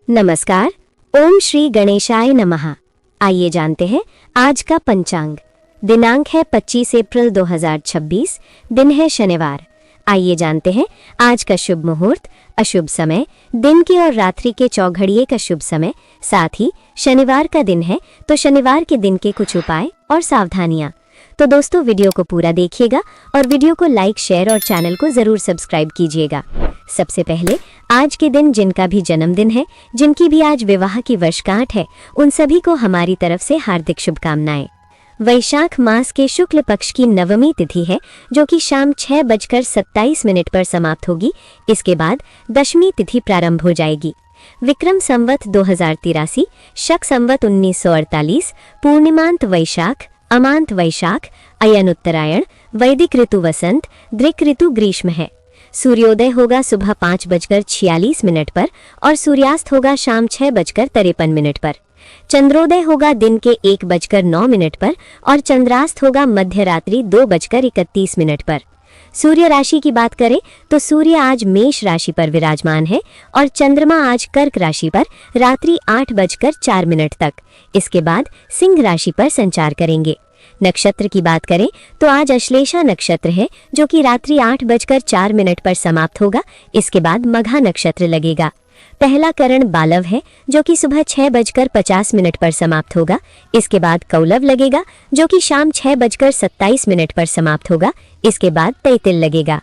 नमस्कार। ओम श्री गणेशाय नमः। आइए जानते हैं आज का पंचांग। दिनांक है 25 अप्रैल 2026, दिन है शनिवार। आइए जानते हैं आज का शुभ मुहूर्त, अशुभ समय, दिन के और रात्रि के चौघड़िए का शुभ समय, साथ ही शनिवार का दिन है तो शनिवार के दिन के कुछ उपाय और सावधानियां। तो दोस्तों, वीडियो को पूरा देखिएगा और वीडियो को लाइक, शेयर और चैनल को जरूर सब्सक्राइब कीजिएगा। सबसे पहले आज के दिन जिनका भी जन्मदिन है, जिनकी भी आज विवाह की वर्षगांठ है, उन सभी को हमारी तरफ से हार्दिक शुभकामनाएं। वैशाख मास के शुक्ल पक्ष की नवमी तिथि है, जो कि शाम 6:27 पर समाप्त होगी। इसके बाद दशमी तिथि प्रारंभ हो जाएगी। विक्रम संवत 2083, शक संवत 1948, पूर्णिमांत वैशाख, अमांत वैशाख, अयन उत्तरायण, वैदिक ऋतु वसंत, दृक ऋतु ग्रीष्म है। सूर्योदय होगा सुबह 5:46 पर और सूर्यास्त होगा शाम 6:53 पर। चंद्रोदय होगा दिन के 1:09 पर और चंद्रास्त होगा मध्य रात्रि 2:31 पर। सूर्य राशि की बात करें तो सूर्य आज मेष राशि पर विराजमान है और चंद्रमा आज कर्क राशि पर रात्रि 8:04 तक। इसके बाद सिंह राशि पर संचार करेंगे। नक्षत्र की बात करें तो आज अश्लेषा नक्षत्र है, जो कि रात्रि 8:04 पर समाप्त होगा। इसके बाद मघा नक्षत्र लगेगा। पहला करण बालव है, जो कि सुबह 6:50 पर समाप्त होगा। इसके बाद कौलव लगेगा, जो कि शाम 6:27 पर समाप्त होगा। इसके बाद तैतिल लगेगा।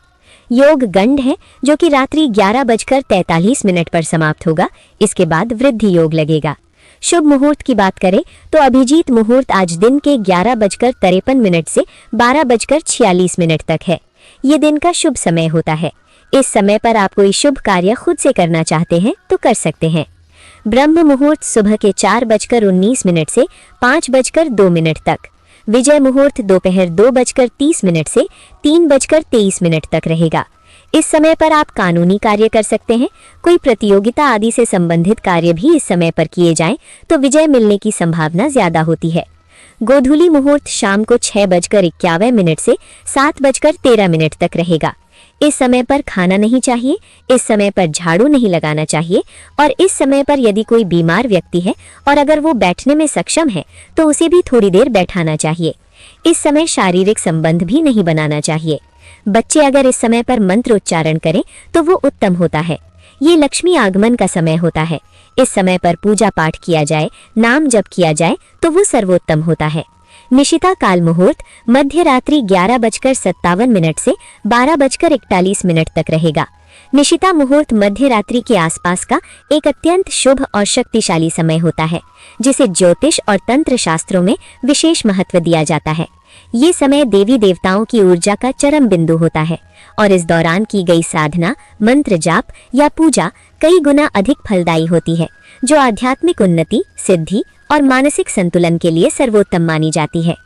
योग गंड है, जो कि रात्रि 11:43 पर समाप्त होगा। इसके बाद वृद्धि योग लगेगा। शुभ मुहूर्त की बात करें तो अभिजीत मुहूर्त आज दिन के 11:53 से 12:46 तक है। ये दिन का शुभ समय होता है। इस समय पर आप कोई शुभ कार्य खुद से करना चाहते हैं तो कर सकते हैं। ब्रह्म मुहूर्त सुबह के 4:19 से 5:02 तक। विजय मुहूर्त दोपहर 2:30 से 3:23 तक रहेगा। इस समय पर आप कानूनी कार्य कर सकते हैं। कोई प्रतियोगिता आदि से संबंधित कार्य भी इस समय पर किए जाएं तो विजय मिलने की संभावना ज्यादा होती है। गोधूली मुहूर्त शाम को 6:51 से 7:13 तक रहेगा। इस समय पर खाना नहीं चाहिए, इस समय पर झाड़ू नहीं लगाना चाहिए और इस समय पर यदि कोई बीमार व्यक्ति है और अगर वो बैठने में सक्षम है तो उसे भी थोड़ी देर बैठाना चाहिए। इस समय शारीरिक संबंध भी नहीं बनाना चाहिए। बच्चे अगर इस समय पर मंत्र उच्चारण करें तो वो उत्तम होता है। ये लक्ष्मी आगमन का समय होता है। इस समय पर पूजा पाठ किया जाए, नाम जप किया जाए तो वो सर्वोत्तम होता है। निशिता काल मुहूर्त मध्य रात्रि 11:57 से 12:41 तक रहेगा। निशिता मुहूर्त मध्य रात्रि के आसपास का एक अत्यंत शुभ और शक्तिशाली समय होता है, जिसे ज्योतिष और तंत्र शास्त्रों में विशेष महत्व दिया जाता है। ये समय देवी देवताओं की ऊर्जा का चरम बिंदु होता है और इस दौरान की गई साधना, मंत्र जाप या पूजा कई गुना अधिक फलदायी होती है, जो आध्यात्मिक उन्नति, सिद्धि और मानसिक संतुलन के लिए सर्वोत्तम मानी जाती है।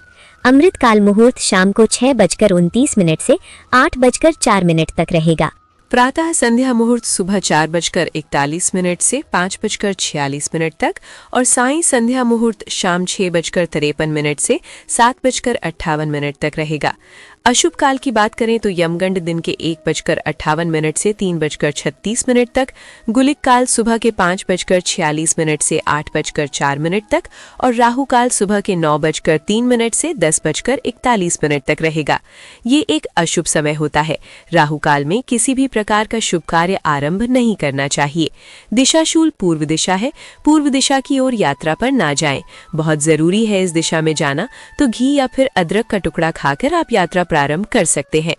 अमृत काल मुहूर्त शाम को 6:29 से 8:04 तक रहेगा। प्रातः संध्या मुहूर्त सुबह 4:41 से 5:46 तक और सायं संध्या मुहूर्त शाम 6:53 से 7:58 तक रहेगा। अशुभ काल की बात करें तो यमगंड दिन के 1:58 से 3:36 तक, गुलिक काल सुबह के 5:46 से 8:04 तक और राहु काल सुबह के 9:03 से 10:41 तक रहेगा। ये एक अशुभ समय होता है। राहु काल में किसी भी प्रकार का शुभ कार्य आरंभ नहीं करना चाहिए। दिशाशूल पूर्व दिशा है, पूर्व दिशा की ओर यात्रा पर ना जाएं। बहुत जरूरी है इस दिशा में जाना, तो घी या फिर अदरक का टुकड़ा खाकर आप यात्रा प्रारंभ कर सकते हैं।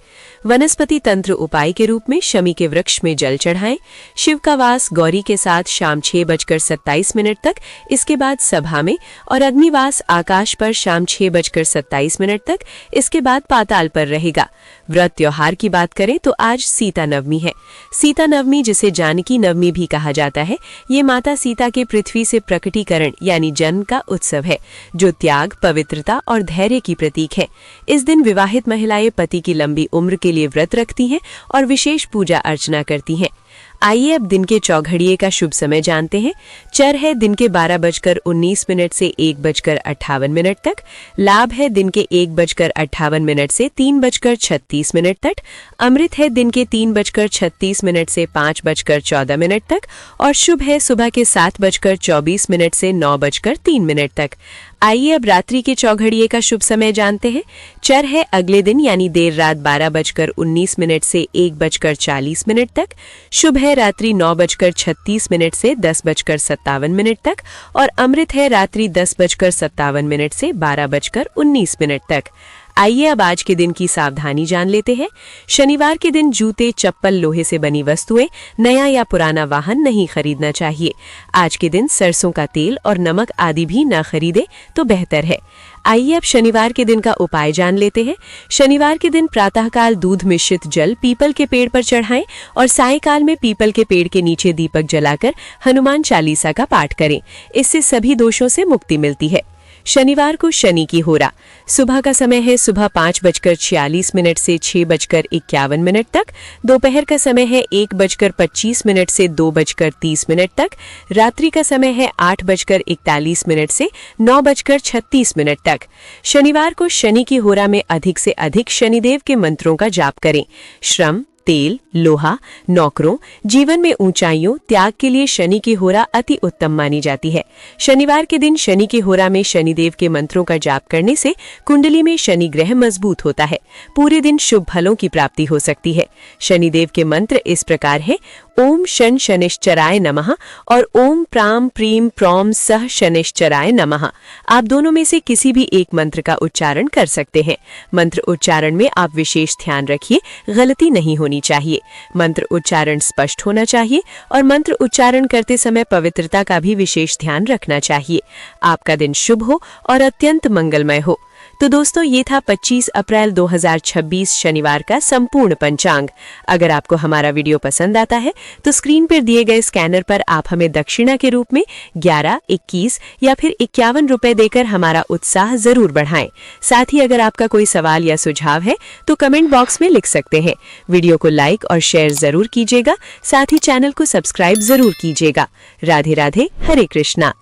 वनस्पति तंत्र उपाय के रूप में शमी के वृक्ष में जल चढ़ाएं। शिव का वास गौरी के साथ शाम 6:27 तक, इसके बाद सभा में, और अग्निवास आकाश पर शाम 6:27 तक, इसके बाद पाताल पर रहेगा। व्रत त्योहार की बात करें तो आज सीता नवमी है। सीता नवमी, जिसे जानकी नवमी भी कहा जाता है, ये माता सीता के पृथ्वी से प्रकटीकरण यानी जन्म का उत्सव है, जो त्याग, पवित्रता और धैर्य की प्रतीक है। इस दिन विवाहित महिलाएं पति की लंबी उम्र के लिए व्रत रखती हैं और विशेष पूजा अर्चना करती हैं। आइए अब दिन के चौघड़िए का शुभ समय जानते हैं। चर है दिन के 12:19 से 1:58 तक। लाभ है दिन के 1:58 से 3:36 तक। अमृत है दिन के 3:36 से 5:14 तक और शुभ है सुबह के 7:24 से 9:03 तक। आइए अब रात्रि के चौघड़िए का शुभ समय जानते हैं। चर है अगले दिन यानी देर रात 12:19 से 1:40 तक। शुभ है रात्रि 9:36 से 10:57 तक और अमृत है रात्रि 10:57 से 12:19 तक। आइए अब आज के दिन की सावधानी जान लेते हैं। शनिवार के दिन जूते, चप्पल, लोहे से बनी वस्तुएं, नया या पुराना वाहन नहीं खरीदना चाहिए। आज के दिन सरसों का तेल और नमक आदि भी न खरीदे तो बेहतर है। आइए अब शनिवार के दिन का उपाय जान लेते हैं। शनिवार के दिन प्रातःकाल दूध मिश्रित जल पीपल के पेड़ पर चढ़ाएं और सायंकाल में पीपल के पेड़ के नीचे दीपक जलाकर हनुमान चालीसा का पाठ करें। इससे सभी दोषों से मुक्ति मिलती है। शनिवार को शनि की होरा। सुबह का समय है सुबह 5:46 से 6:51 तक। दोपहर का समय है 1:25 से 2:30 तक। रात्रि का समय है 8:41 से 9:36 तक। शनिवार को शनि की होरा में अधिक से अधिक शनिदेव के मंत्रों का जाप करें। श्रम, तेल, लोहा, नौकरों, जीवन में ऊंचाइयों, त्याग के लिए शनि की होरा अति उत्तम मानी जाती है। शनिवार के दिन शनि की होरा में शनिदेव के मंत्रों का जाप करने से कुंडली में शनि ग्रह मजबूत होता है। पूरे दिन शुभ फलों की प्राप्ति हो सकती है। शनिदेव के मंत्र इस प्रकार है: ओम शन शनिश्चराय नमः और ओम प्राम प्रीम प्रौम सह शनिश्चराय नमः। आप दोनों में से किसी भी एक मंत्र का उच्चारण कर सकते हैं। मंत्र उच्चारण में आप विशेष ध्यान रखिए, गलती नहीं होनी चाहिए। मंत्र उच्चारण स्पष्ट होना चाहिए और मंत्र उच्चारण करते समय पवित्रता का भी विशेष ध्यान रखना चाहिए। आपका दिन शुभ हो और अत्यंत मंगलमय हो। तो दोस्तों, ये था 25 अप्रैल 2026 शनिवार का संपूर्ण पंचांग। अगर आपको हमारा वीडियो पसंद आता है तो स्क्रीन पर दिए गए स्कैनर पर आप हमें दक्षिणा के रूप में 11, 21 या फिर 51 रुपए देकर हमारा उत्साह जरूर बढ़ाएं। साथ ही अगर आपका कोई सवाल या सुझाव है तो कमेंट बॉक्स में लिख सकते हैं। वीडियो को लाइक और शेयर जरूर कीजिएगा। साथ ही चैनल को सब्सक्राइब जरूर कीजिएगा। राधे राधे, हरे कृष्णा।